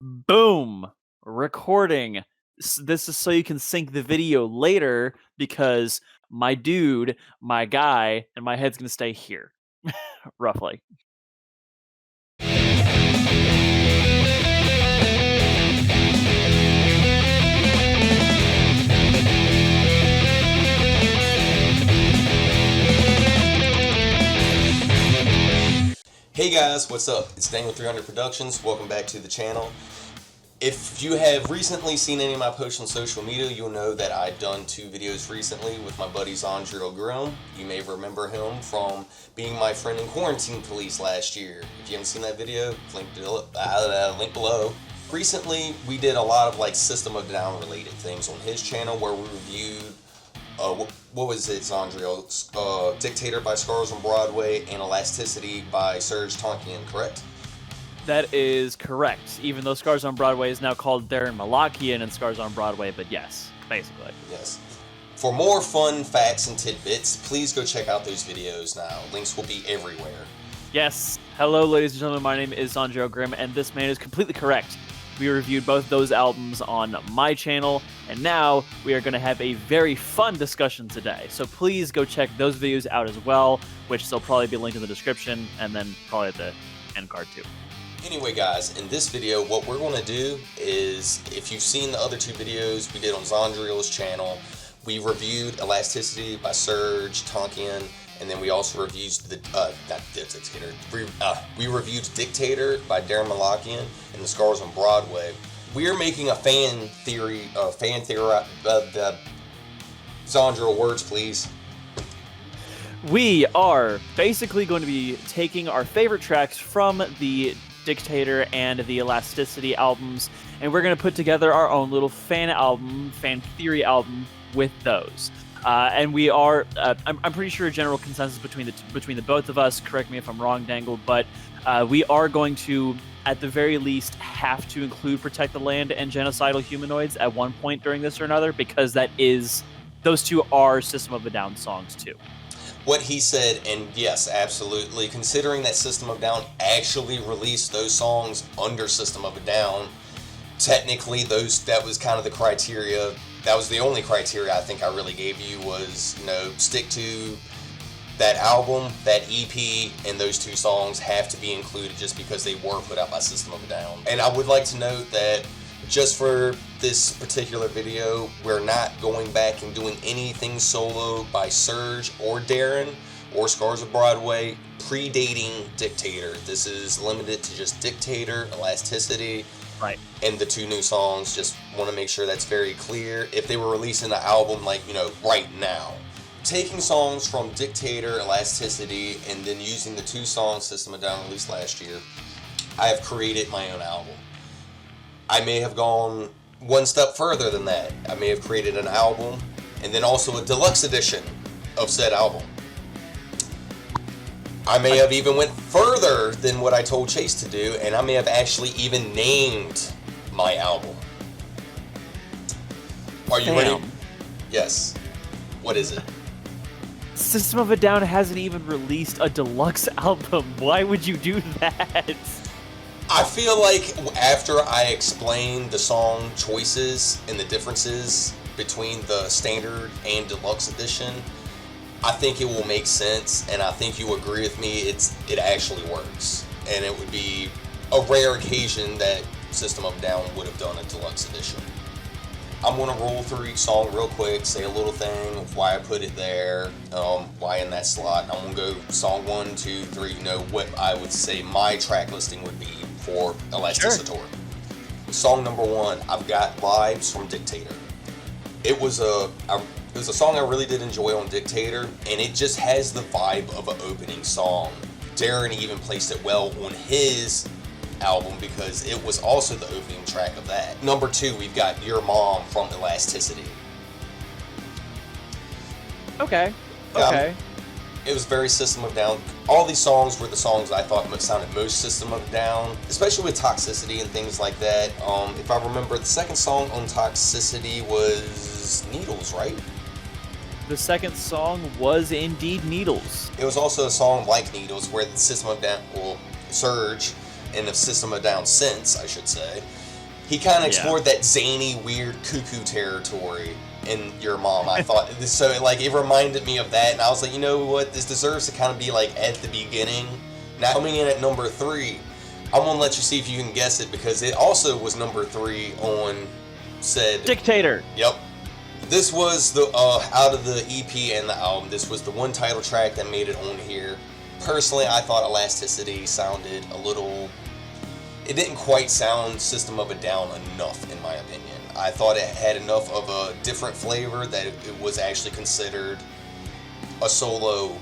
Boom! Recording. This is so you can sync the video later because my dude, my guy, and my head's gonna stay here, roughly. Hey guys, what's up? It's Daniel 300 Productions. Welcome back to the channel. If you have recently seen any of my posts on social media, you'll know that I've done 2 videos recently with my buddy Zandriel Grimm. You may remember him from being my friend in Quarantine Police last year. If you haven't seen that video, link below. Recently, we did a lot of System of a Down related things on his channel where we reviewed what was it, Zandriel? Dictator by Scars on Broadway and Elasticity by Serj, Tankian, correct? That is correct, even though Scars on Broadway is now called Daron Malakian and Scars on Broadway, but yes, basically. Yes. For more fun facts and tidbits, please go check out those videos now. Links will be everywhere. Yes. Hello, ladies and gentlemen, my name is Zandriel Grimm, and this man is completely correct. We reviewed both those albums on my channel, and now we are going to have a very fun discussion today. So please go check those videos out as well, which will probably be linked in the description, and then probably at the end card too. Anyway guys, in this video what we're going to do is, if you've seen the other 2 videos we did on Zandriel's channel, we reviewed Elasticity by Serj, Tankian, and then we also reviewed we reviewed Dictator by Daron Malakian and the Scars on Broadway. We are making a Zandriel, words please. We are basically going to be taking our favorite tracks from the Dictator and the Elasticity albums, and we're going to put together our own little fan theory album with those. And we are, I'm pretty sure a general consensus between the both of us, correct me if I'm wrong, Dangle, but we are going to, at the very least, have to include Protect the Land and Genocidal Humanoids at one point during this or another, because those 2 are System of a Down songs too. What he said, and yes, absolutely, considering that System of a Down actually released those songs under System of a Down, technically that was kind of the criteria. That was the only criteria I think I really gave you was, stick to that album, that EP, and those 2 songs have to be included just because they were put out by System of a Down. And I would like to note that just for this particular video, we're not going back and doing anything solo by Serj or Daron or Scars of Broadway predating Dictator. This is limited to just Dictator, Elasticity, right, and the 2 new songs. Just want to make sure that's very clear. If they were releasing the album right now, taking songs from Dictator, Elasticity, and then using the 2 songs System of a Down released last year, I have created my own album. I may have gone one step further than that. I may have created an album and then also a deluxe edition of said album. I may have even went further than what I told Chase to do, and I may have actually even named my album. Are you ready? Yes. What is it? System of a Down hasn't even released a deluxe album. Why would you do that? I feel like after I explain the song choices and the differences between the standard and deluxe edition, I think it will make sense, and I think you agree with me, it actually works. And it would be a rare occasion that System of a Down would have done a deluxe edition. I'm going to roll through each song real quick, say a little thing of why I put it there, why in that slot. I'm going to go song 1, 2, 3, what I would say my track listing would be for Elasticity. Sure. Song number 1, I've got Lives from Dictator. It was a song I really did enjoy on Dictator, and it just has the vibe of an opening song. Daron even placed it well on his album because it was also the opening track of that. Number 2, we've got Your Mom from Elasticity. Okay. It was very System of a Down. All these songs were the songs I thought sounded most System of a Down, especially with Toxicity and things like that. If I remember, the second song on Toxicity was Needles, right? The second song was indeed Needles. It was also a song like Needles where the System of a Down, Serj, and the System of a Down since, I should say, He kind of explored that zany, weird, cuckoo territory in Your Mom. I thought, so like, it reminded me of that, and I was like, you know what, this deserves to kind of be like at the beginning. Now, coming in at number 3, I'm gonna let you see if you can guess it, because it also was number 3 on said Dictator. Yep. This was the out of the EP and the album, this was the one title track that made it on here. Personally, I thought Elasticity sounded a little... It didn't quite sound System of a Down enough, in my opinion. I thought it had enough of a different flavor that it was actually considered a solo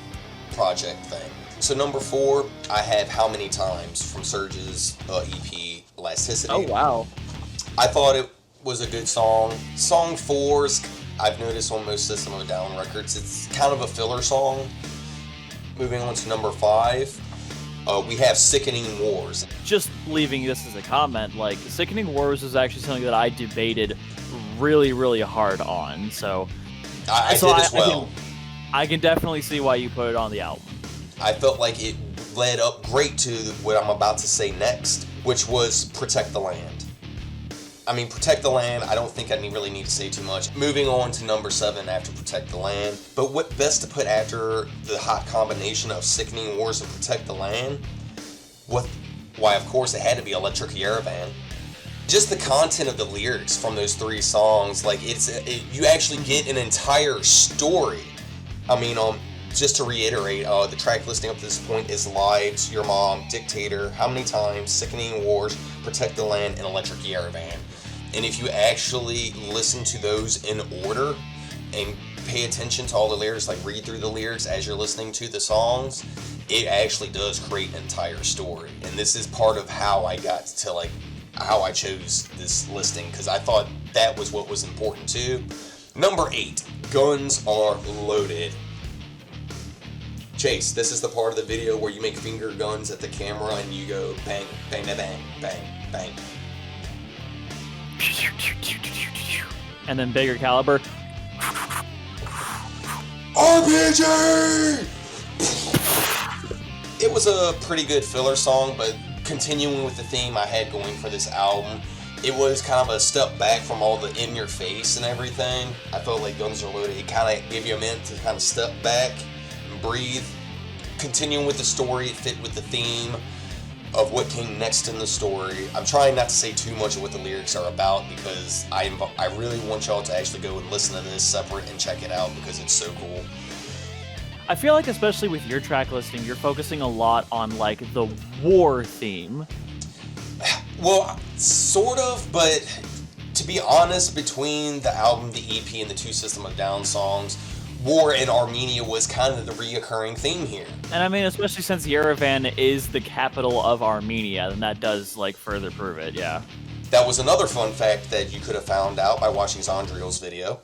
project thing. So number 4, I have How Many Times from Serj's EP, Elasticity. Oh, wow. I thought it was a good song. Song 4's, I've noticed on most System of a Down records, it's kind of a filler song. Moving on to number 5, we have Sickening Wars. Just leaving this as a comment, like, Sickening Wars is actually something that I debated really, really hard on, so... I did as well. I can definitely see why you put it on the album. I felt like it led up great to what I'm about to say next, which was Protect the Land. I mean, Protect the Land, I don't think I really need to say too much. Moving on to number 7 after Protect the Land. But what best to put after the hot combination of Sickening Wars and Protect the Land? Why, of course, it had to be Electric Yerevan. Just the content of the lyrics from those 3 songs, like, you actually get an entire story. I mean, just to reiterate, the track listing up to this point is Lives, Your Mom, Dictator, How Many Times, Sickening Wars, Protect the Land, and Electric Yerevan. And if you actually listen to those in order and pay attention to all the lyrics, like read through the lyrics as you're listening to the songs, it actually does create an entire story. And this is part of how I got to, like, how I chose this listing, because I thought that was what was important too. Number 8, Guns Are Loaded. Chase, this is the part of the video where you make finger guns at the camera and you go bang, bang, bang, bang, bang, bang. And then bigger caliber. RPG! It was a pretty good filler song, but continuing with the theme I had going for this album, it was kind of a step back from all the in your face and everything. I felt like Guns Are Loaded, it kind of gave you a minute to kind of step back and breathe. Continuing with the story, it fit with the theme of what came next in the story. I'm trying not to say too much of what the lyrics are about, because I really want y'all to actually go and listen to this separate and check it out, because it's so cool. I feel like, especially with your track listing, you're focusing a lot on, like, the war theme. Well, sort of, but to be honest, between the album, the EP, and the 2 System of Down songs, war in Armenia was kind of the reoccurring theme here. And I mean, especially since Yerevan is the capital of Armenia, then that does, like, further prove it, yeah. That was another fun fact that you could have found out by watching Zandriel's video.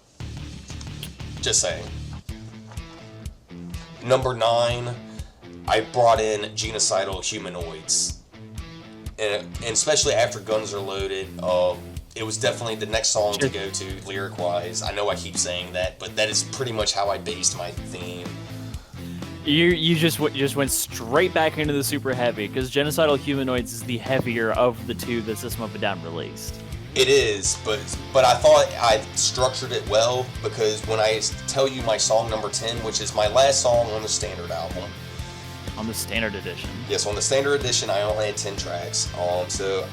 Just saying. Number 9, I brought in Genocidal Humanoids. And especially after Guns Are Loaded, it was definitely the next song to go to, lyric-wise. I know I keep saying that, but that is pretty much how I based my theme. You just went straight back into the super heavy, because Genocidal Humanoids is the heavier of the 2 that System of a Down released. It is, but I thought I structured it well, because when I tell you my song number 10, which is my last song on the standard album. On the standard edition. Yes, on the standard edition, I only had 10 tracks. So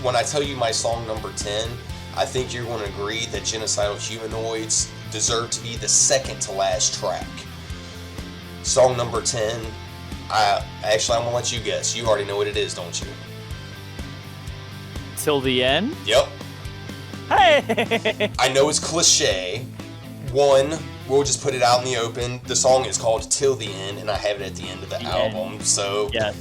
when I tell you my song number 10, I think you're going to agree that Genocidal Humanoids deserve to be the second to last track. Song number 10, I'm going to let you guess. You already know what it is, don't you? Till the End? Yep. Hey! I know it's cliche. One, we'll just put it out in the open. The song is called Till the End, and I have it at the end of the album. End. So, yeah.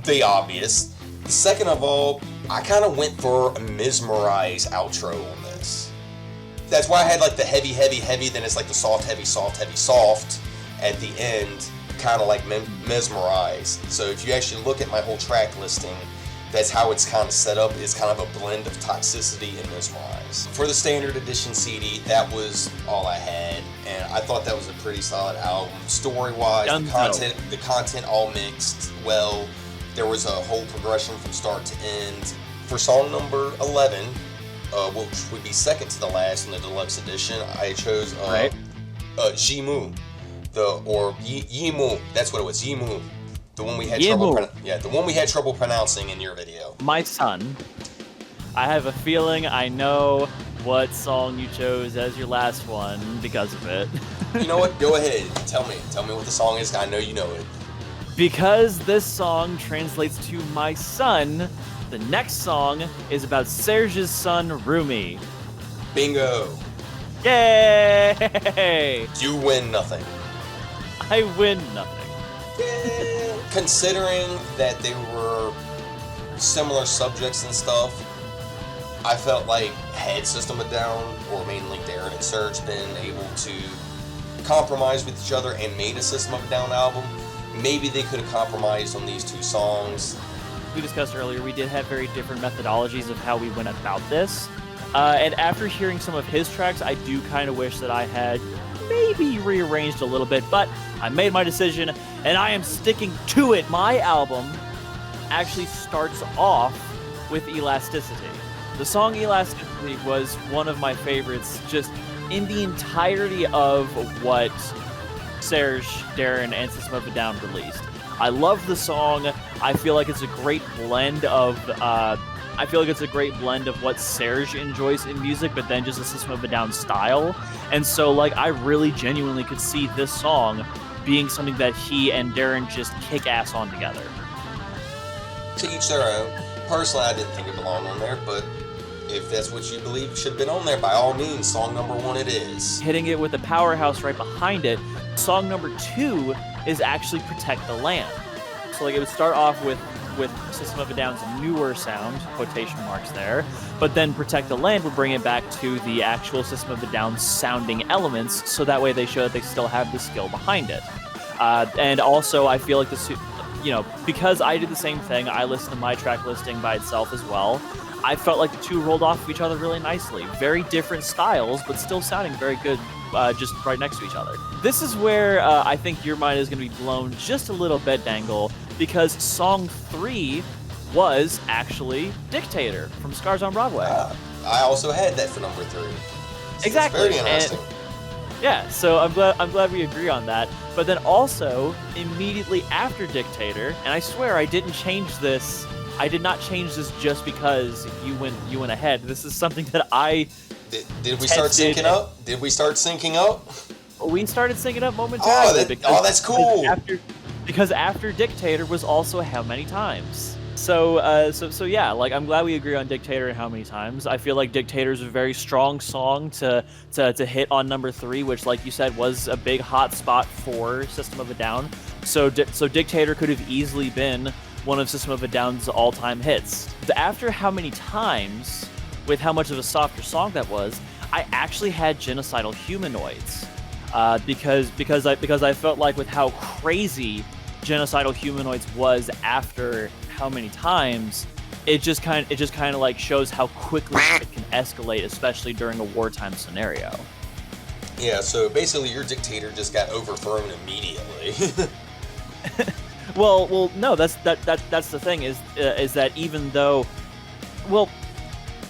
The obvious. Second of all, I kind of went for a Mesmerize outro on this. That's why I had like the heavy, heavy, heavy, then it's like the soft, heavy, soft, heavy, soft at the end, kind of like Mesmerize. So if you actually look at my whole track listing, that's how it's kind of set up. It's kind of a blend of Toxicity and Mesmerize. For the standard edition CD, that was all I had, and I thought that was a pretty solid album. Story-wise, the content all mixed well. There was a whole progression from start to end. for song number 11, which would be second to the last in the deluxe edition, I chose Jimu, Yimu. That's what it was, Yimu. The one we had trouble pronouncing in your video. My son, I have a feeling I know what song you chose as your last one because of it. You know what? Go ahead. Tell me what the song is. I know you know it. Because this song translates to my son, the next song is about Serj's son, Rumi. Bingo. Yay! You win nothing. I win nothing. Yeah. Considering that they were similar subjects and stuff, I felt like had System of a Down, or mainly Daron and Serj, been able to compromise with each other and made a System of a Down album, maybe they could have compromised on these two songs. We discussed earlier, we did have very different methodologies of how we went about this. And after hearing some of his tracks, I do kind of wish that I had maybe rearranged a little bit, but I made my decision, and I am sticking to it. My album actually starts off with Elasticity. The song Elasticity was one of my favorites just in the entirety of what Serj, Daron, and System of a Down released. I love the song. I feel like it's a great blend of what Serj enjoys in music, but then just a System of a Down style. And so, like, I really genuinely could see this song being something that he and Daron just kick ass on together. To each their own. Personally, I didn't think it belonged on there, but if that's what you believe should have been on there, by all means, song number 1 it is. Hitting it with the powerhouse right behind it, song number 2 is actually Protect the Land. So like it would start off with System of a Down's newer sound, quotation marks there, but then Protect the Land would bring it back to the actual System of a Down sounding elements, so that way they show that they still have the skill behind it. And also, I feel like this, because I did the same thing, I listened to my track listing by itself as well. I felt like the two rolled off of each other really nicely. Very different styles, but still sounding very good, just right next to each other. This is where I think your mind is going to be blown just a little bit, Dangle, because song 3 was actually Dictator from Scars on Broadway. I also had that for number 3. Exactly. It's very interesting. Yeah, so I'm glad we agree on that. But then also, immediately after Dictator, and I swear I didn't change this. I did not change this just because you went ahead. This is something that I did we start syncing up? Did we start syncing up? We started syncing up momentarily. That's cool. Because after Dictator was also How Many Times. So yeah, like I'm glad we agree on Dictator and How Many Times. I feel like Dictator is a very strong song to hit on number 3, which, like you said, was a big hot spot for System of a Down. So Dictator could have easily been one of System of a Down's all-time hits. After How Many Times, with how much of a softer song that was, I actually had Genocidal Humanoids, because I felt like with how crazy Genocidal Humanoids was after How Many Times, it just kind of like shows how quickly it can escalate, especially during a wartime scenario. Yeah, so basically your Dictator just got overthrown immediately. Well, no, that's the thing is that even though,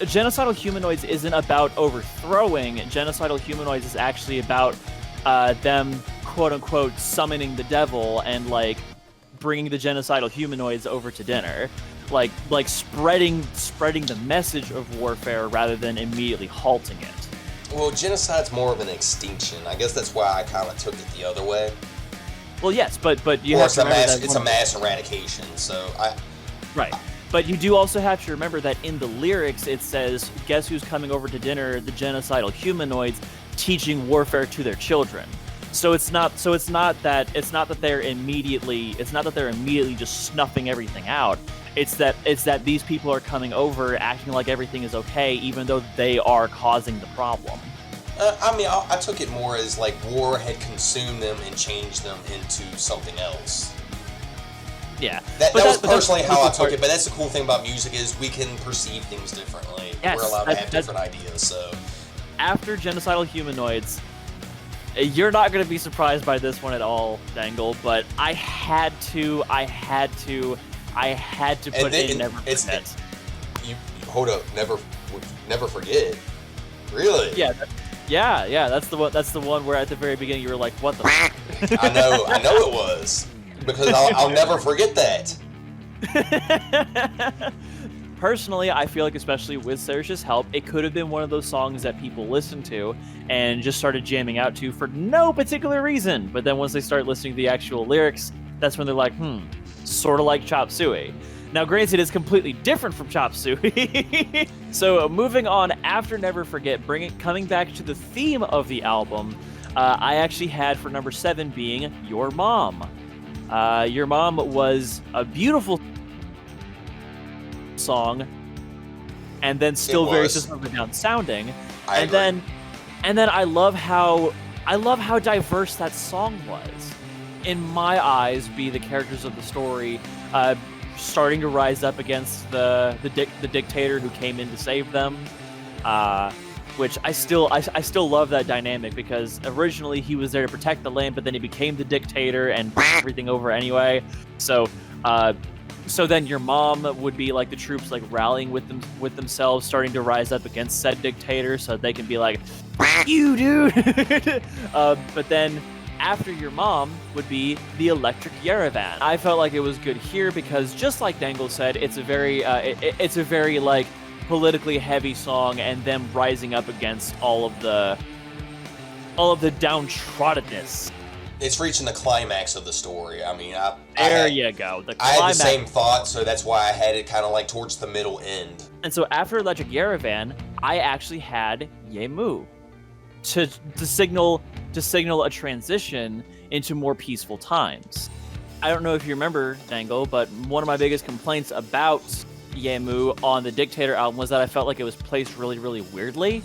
Genocidal Humanoids isn't about overthrowing. Genocidal Humanoids is actually about them, quote unquote, summoning the devil and like bringing the Genocidal Humanoids over to dinner, like spreading the message of warfare rather than immediately halting it. Well, genocide's more of an extinction. I guess that's why I kind of took it the other way. Well, yes, but you have to remember that it's a mass eradication, so Right. But you do also have to remember that in the lyrics it says, "Guess who's coming over to dinner? The genocidal humanoids teaching warfare to their children." So it's not that they're immediately just snuffing everything out. It's that these people are coming over acting like everything is okay, even though they are causing the problem. I took it more as like war had consumed them and changed them into something else. Yeah. That was personally how I took it, but that's the cool thing about music is we can perceive things differently. Yes, we're allowed to have different ideas, so. After Genocidal Humanoids, you're not going to be surprised by this one at all, Dangle, but I had to put in Never Forget. hold up, never forget. Really? Yeah, that's the one. That's the one where at the very beginning you were like, "What the?" I know it was, because I'll never forget that. Personally, I feel like, especially with Serj's help, it could have been one of those songs that people listened to and just started jamming out to for no particular reason. But then once they start listening to the actual lyrics, that's when they're like, sort of like Chop Suey. Now, granted, it's completely different from Chop Suey. So, moving on, after Never Forget, coming back to the theme of the album, I actually had for number 7 being Your Mom. Your Mom was a beautiful song, and then still very System of a Down sounding. And then I love how diverse that song was. In my eyes, be the characters of the story starting to rise up against the dictator who came in to save them, which I still love that dynamic, because originally he was there to protect the land, but then he became the dictator and everything over anyway. So then your mom would be like the troops like rallying with themselves, starting to rise up against said dictator, so they can be like, "You dude." But then after your mom would be the Electric Yerevan. I felt like it was good here because, just like Dangle said, it's a very like politically heavy song, and them rising up against all of the downtroddenness. It's reaching the climax of the story. I mean, you go. I had the same thought, so that's why I had it kind of like towards the middle end. And so after Electric Yerevan, I actually had Yemu to signal a transition into more peaceful times. I don't know if you remember, Dangle, but one of my biggest complaints about Yemu on the Dictator album was that I felt like it was placed really, really weirdly,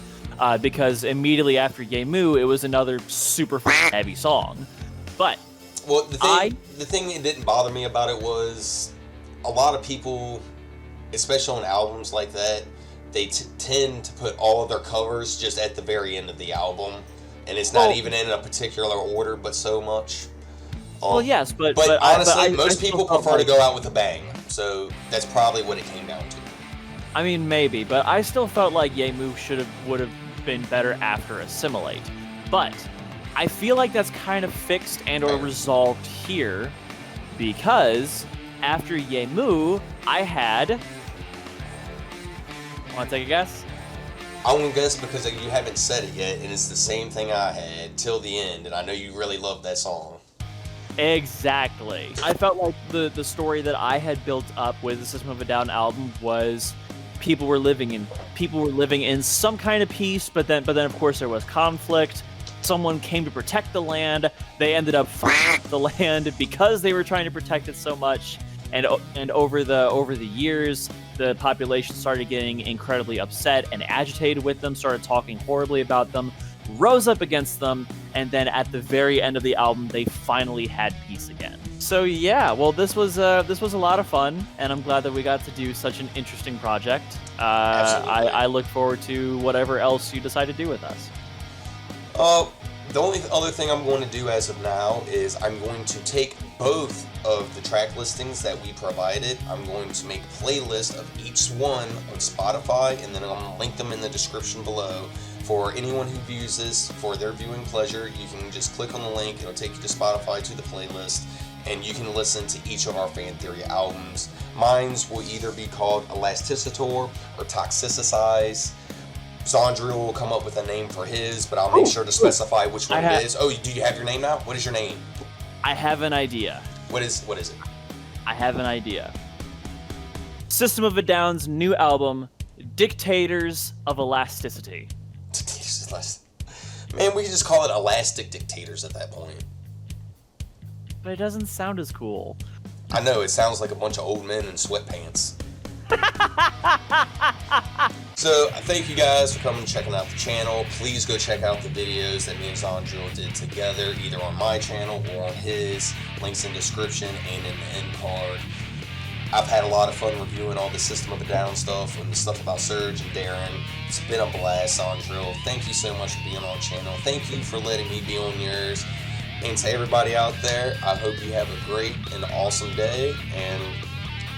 because immediately after Yemu, it was another super heavy song. But well, the thing that didn't bother me about it was a lot of people, especially on albums like that, they tend to put all of their covers just at the very end of the album, and it's not even in a particular order, but so much. Well, yes, but honestly, most people prefer to go out with a bang, so that's probably what it came down to. I mean, maybe, but I still felt like Yemu would have been better after Assimilate. But I feel like that's kind of fixed and or resolved here, because after Yemu, I had... Want to take a guess? I won't guess because you haven't said it yet, and it's the same thing I had, Till the End, and I know you really love that song. Exactly. I felt like the story that I had built up with the System of a Down album was people were living in some kind of peace, but then of course there was conflict. Someone came to protect the land. They ended up fucking the land because they were trying to protect it so much. And over the years, the population started getting incredibly upset and agitated with them, started talking horribly about them, rose up against them, and then at the very end of the album, they finally had peace again. So yeah, well, this was a lot of fun, and I'm glad that we got to do such an interesting project. I look forward to whatever else you decide to do with us. The only other thing I'm going to do as of now is I'm going to take both of the track listings that we provided. I'm going to make a playlist of each one on Spotify, and then I'm going to link them in the description below. For anyone who views this for their viewing pleasure, you can just click on the link. It'll take you to Spotify to the playlist, and you can listen to each of our Fan Theory albums. Mine's will either be called Elasticity or Toxicize. Zandriel will come up with a name for his, but I'll make sure to specify which one it is. Oh, do you have your name now? What is your name? I have an idea. What is it? I have an idea. System of a Down's new album, Dictators of Elasticity. Man, we could just call it Elastic Dictators at that point. But it doesn't sound as cool. I know, it sounds like a bunch of old men in sweatpants. So, thank you guys for coming and checking out the channel. Please go check out the videos that me and Zandriel did together, either on my channel or on his. Links in the description and in the end card. I've had a lot of fun reviewing all the System of a Down stuff and the stuff about Serj and Daron. It's been a blast, Zandriel. Thank you so much for being on the channel. Thank you for letting me be on yours. And to everybody out there, I hope you have a great and awesome day. And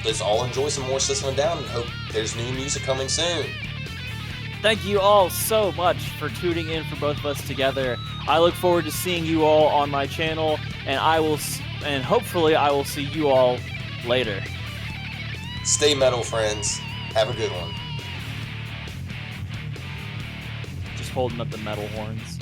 let's all enjoy some more System of a Down and hope there's new music coming soon. Thank you all so much for tuning in for both of us together. I look forward to seeing you all on my channel, and hopefully I will see you all later. Stay metal, friends. Have a good one. Just holding up the metal horns.